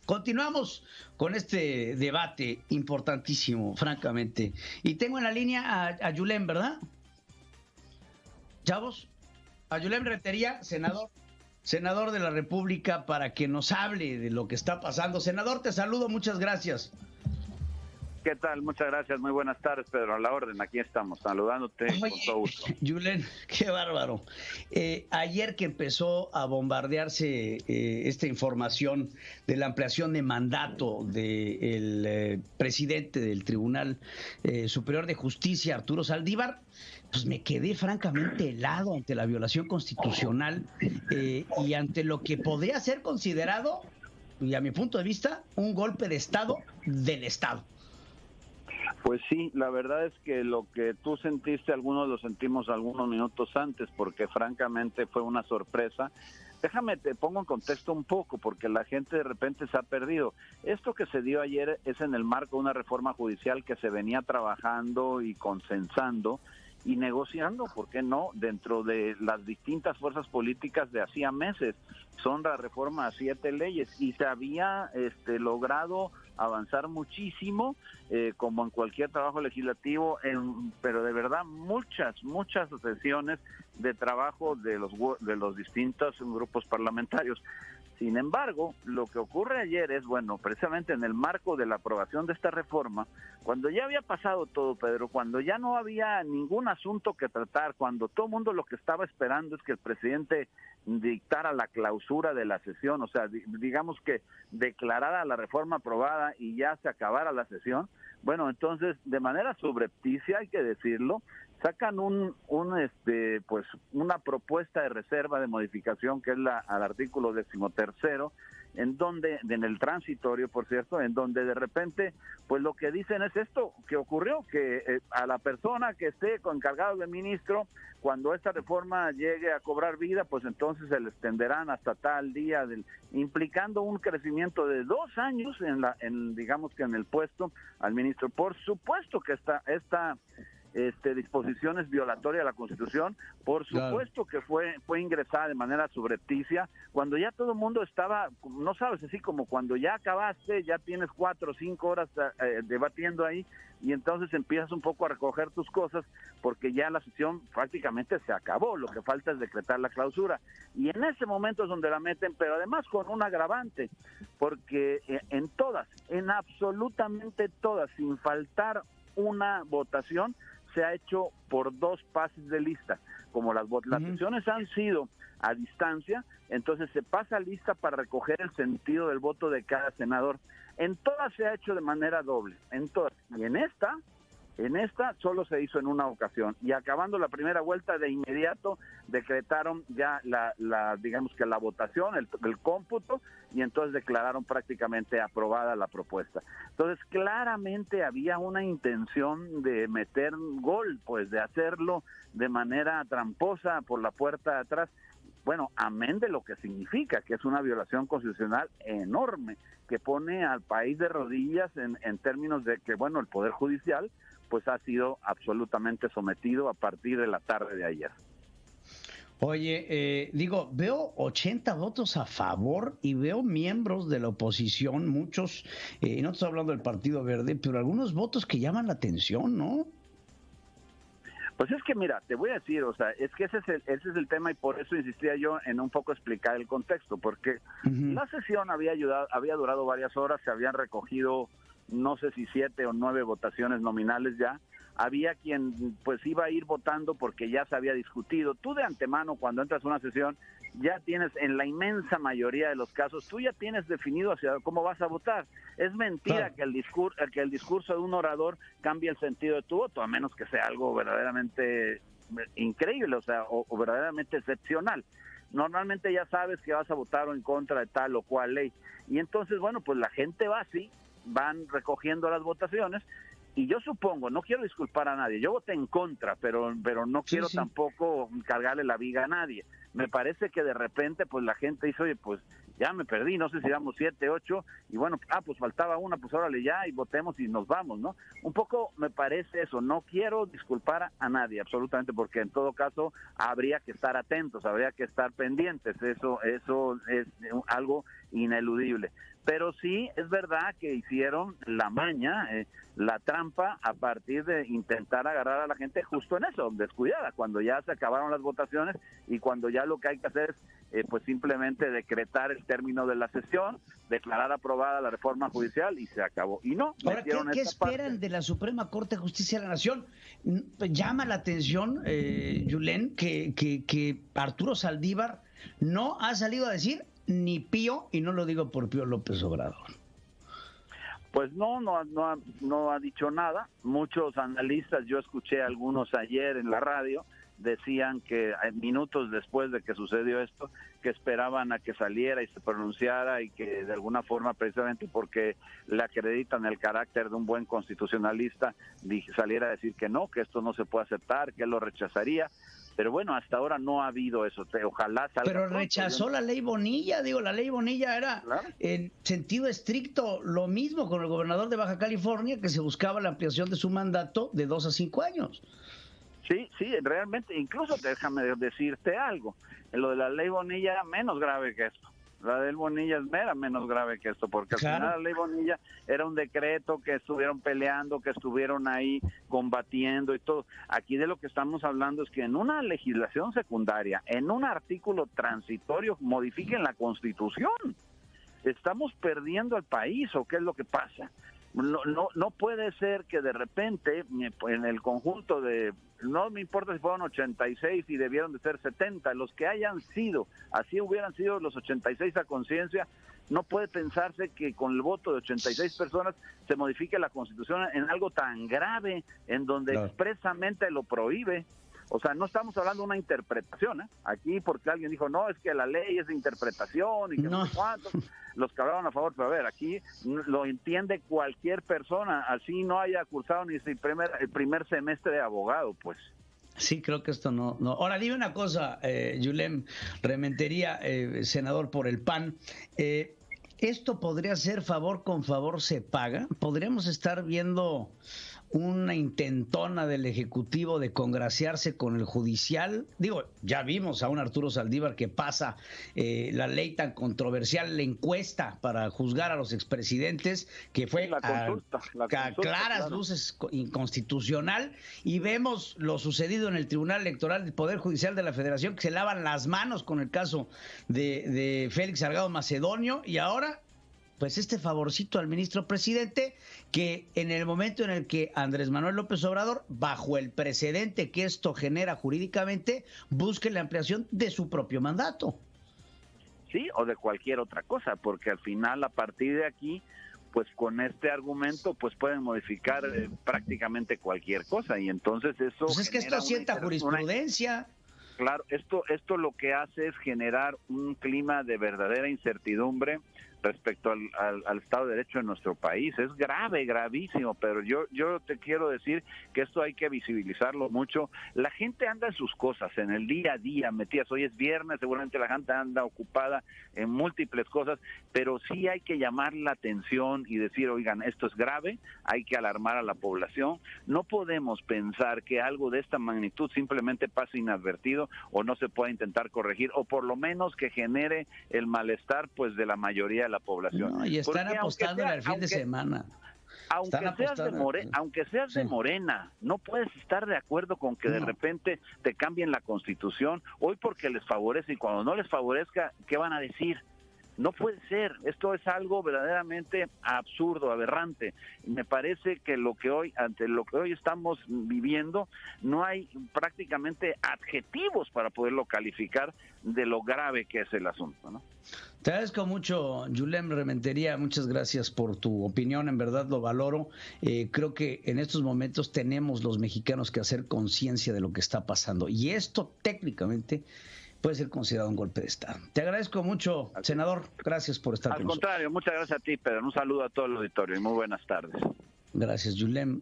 Continuamos con este debate importantísimo, francamente. Y tengo en la línea a Yulem, ¿verdad? Chavos, a Yulem Rentería, senador de la República, para que nos hable de lo que está pasando. Senador, te saludo, muchas gracias. ¿Qué tal? Muchas gracias, muy buenas tardes, Pedro, a la orden, aquí estamos, saludándote. Oye, con todo gusto. Yulem, qué bárbaro. Ayer que empezó a bombardearse esta información de la ampliación de mandato del presidente del Tribunal Superior de Justicia, Arturo Saldívar, pues me quedé francamente helado ante la violación constitucional y ante lo que podría ser considerado, y a mi punto de vista, un golpe de Estado del Estado. Pues sí, la verdad es que lo que tú sentiste, algunos lo sentimos algunos minutos antes, porque francamente fue una sorpresa. Déjame, te pongo en contexto un poco, porque la gente de repente se ha perdido. Esto que se dio ayer es en el marco de una reforma judicial que se venía trabajando y consensando y negociando, ¿por qué no?, dentro de las distintas fuerzas políticas de hacía meses. Son la reforma a 7 leyes y se había logrado avanzar muchísimo, como en cualquier trabajo legislativo, pero de verdad muchas sesiones de trabajo de los distintos grupos parlamentarios. Sin embargo, lo que ocurre ayer es, bueno, precisamente en el marco de la aprobación de esta reforma, cuando ya había pasado todo, Pedro, cuando ya no había ningún asunto que tratar, cuando todo el mundo lo que estaba esperando es que el presidente dictara la clausura de la sesión, o sea, digamos que declarara la reforma aprobada y ya se acabara la sesión, bueno, entonces, de manera subrepticia, hay que decirlo, sacan pues una propuesta de reserva de modificación que es al artículo 13º, en el transitorio, por cierto, en donde de repente, pues lo que dicen es esto que ocurrió, que a la persona que esté encargado de ministro, cuando esta reforma llegue a cobrar vida, pues entonces se le extenderán hasta tal día, implicando un crecimiento de 2 años digamos que en el puesto al ministro. Por supuesto que esta disposición es violatoria a la Constitución, por supuesto que fue ingresada de manera subrepticia, cuando ya todo el mundo estaba, no sabes, así como cuando ya acabaste, ya tienes 4 o 5 horas debatiendo ahí, y entonces empiezas un poco a recoger tus cosas, porque ya la sesión prácticamente se acabó, lo que falta es decretar la clausura, y en ese momento es donde la meten, pero además con un agravante, porque en absolutamente todas, sin faltar una votación, se ha hecho por 2 pases de lista. Como las sesiones han sido a distancia, entonces se pasa lista para recoger el sentido del voto de cada senador. En todas se ha hecho de manera doble, en todas. Y en esta solo se hizo en una ocasión. Y acabando la primera vuelta, de inmediato decretaron ya digamos que la votación, el cómputo, y entonces declararon prácticamente aprobada la propuesta. Entonces claramente había una intención de meter gol, pues de hacerlo de manera tramposa por la puerta de atrás. Bueno, amén de lo que significa, que es una violación constitucional enorme, que pone al país de rodillas en términos de que, bueno, el Poder Judicial pues ha sido absolutamente sometido a partir de la tarde de ayer. Oye, veo 80 votos a favor y veo miembros de la oposición, muchos, y no estoy hablando del Partido Verde, pero algunos votos que llaman la atención, ¿no? Pues es que mira, te voy a decir, o sea, es que ese es el tema, y por eso insistía yo en un poco explicar el contexto, porque la sesión había durado varias horas, se habían recogido no sé si 7 o 9 votaciones nominales ya. Había quien pues iba a ir votando porque ya se había discutido. Tú de antemano, cuando entras a una sesión, ya tienes, en la inmensa mayoría de los casos, tú ya tienes definido hacia cómo vas a votar. Es mentira que el discurso de un orador cambie el sentido de tu voto, a menos que sea algo verdaderamente increíble, o sea, o verdaderamente excepcional. Normalmente ya sabes que vas a votar o en contra de tal o cual ley. Y entonces, bueno, pues la gente va así, van recogiendo las votaciones. Y yo supongo, no quiero disculpar a nadie, yo voté en contra, pero no quiero tampoco cargarle la viga a nadie. Me parece que de repente pues la gente dice, oye, pues ya me perdí, no sé si damos 7, 8, y bueno, pues faltaba una, pues órale ya, y votemos y nos vamos, ¿no? Un poco me parece eso, no quiero disculpar a nadie, absolutamente, porque en todo caso habría que estar atentos, habría que estar pendientes, eso es algo ineludible. Pero sí es verdad que hicieron la maña, la trampa, a partir de intentar agarrar a la gente justo en eso, descuidada, cuando ya se acabaron las votaciones y cuando ya lo que hay que hacer es pues simplemente decretar el término de la sesión, declarar aprobada la reforma judicial y se acabó. Y no, ahora, ¿qué esperan de la Suprema Corte de Justicia de la Nación? Llama la atención, Julen, que Arturo Saldívar no ha salido a decir ni pío, y no lo digo por Pío López Obrador. Pues no ha dicho nada. Muchos analistas, yo escuché algunos ayer en la radio, decían que minutos después de que sucedió esto, que esperaban a que saliera y se pronunciara y que de alguna forma, precisamente porque le acreditan el carácter de un buen constitucionalista, saliera a decir que no, que esto no se puede aceptar, que él lo rechazaría. Pero bueno, hasta ahora no ha habido eso. Ojalá salga. Pero rechazó la ley Bonilla, la ley Bonilla era, ¿claro?, en sentido estricto lo mismo con el gobernador de Baja California, que se buscaba la ampliación de su mandato de 2 a 5 años. Sí, realmente, incluso déjame decirte algo, lo de la ley Bonilla era menos grave que esto. La ley Bonilla es menos grave que esto, porque al final la ley Bonilla era un decreto que estuvieron peleando, que estuvieron ahí combatiendo y todo. Aquí de lo que estamos hablando es que en una legislación secundaria, en un artículo transitorio, modifiquen la Constitución. ¿Estamos perdiendo al país o qué es lo que pasa? No puede ser que de repente en el conjunto de, no me importa si fueron 86 y debieron de ser 70, los que hayan sido, así hubieran sido los 86 a conciencia, no puede pensarse que con el voto de 86 personas se modifique la Constitución en algo tan grave, en donde expresamente lo prohíbe. O sea, no estamos hablando de una interpretación, aquí porque alguien dijo, no, es que la ley es de interpretación y que no sé cuántos, los que hablaron a favor, pero a ver, aquí lo entiende cualquier persona, así no haya cursado ni el primer semestre de abogado, pues. Sí, creo que esto no. Ahora, dime una cosa, Julen Rementería, senador por el PAN, ¿esto podría ser favor con favor se paga? ¿Podríamos estar viendo una intentona del Ejecutivo de congraciarse con el Judicial? Digo, ya vimos a un Arturo Saldívar que pasa la ley tan controversial, la encuesta para juzgar a los expresidentes, que fue a claras luces inconstitucional, y vemos lo sucedido en el Tribunal Electoral del Poder Judicial de la Federación, que se lavan las manos con el caso de Félix Salgado Macedonio, y ahora pues este favorcito al ministro presidente, que en el momento en el que Andrés Manuel López Obrador, bajo el precedente que esto genera jurídicamente, busque la ampliación de su propio mandato. Sí, o de cualquier otra cosa, porque al final, a partir de aquí, pues con este argumento, pues pueden modificar prácticamente cualquier cosa, y entonces eso... Pues es que esto asienta jurisprudencia. Claro, esto lo que hace es generar un clima de verdadera incertidumbre respecto al Estado de Derecho en nuestro país. Es grave, gravísimo, pero yo te quiero decir que esto hay que visibilizarlo mucho. La gente anda en sus cosas, en el día a día, metidas. Hoy es viernes, seguramente la gente anda ocupada en múltiples cosas, pero sí hay que llamar la atención y decir, oigan, esto es grave, hay que alarmar a la población. No podemos pensar que algo de esta magnitud simplemente pase inadvertido o no se pueda intentar corregir, o por lo menos que genere el malestar pues de la mayoría de la población. No, y están apostándole al fin de semana. Aunque seas de Morena, no puedes estar de acuerdo con que de repente te cambien la Constitución, hoy porque les favorece, y cuando no les favorezca, ¿qué van a decir? No puede ser, esto es algo verdaderamente absurdo, aberrante. Me parece que ante lo que hoy estamos viviendo, no hay prácticamente adjetivos para poderlo calificar de lo grave que es el asunto, ¿no? Te agradezco mucho, Julen Rementería, muchas gracias por tu opinión, en verdad lo valoro. Creo que en estos momentos tenemos los mexicanos que hacer conciencia de lo que está pasando, y esto técnicamente puede ser considerado un golpe de Estado. Te agradezco mucho, senador. Gracias por estar con nosotros. Al contrario, muchas gracias a ti, Pedro. Un saludo a todo el auditorio y muy buenas tardes. Gracias, Julen.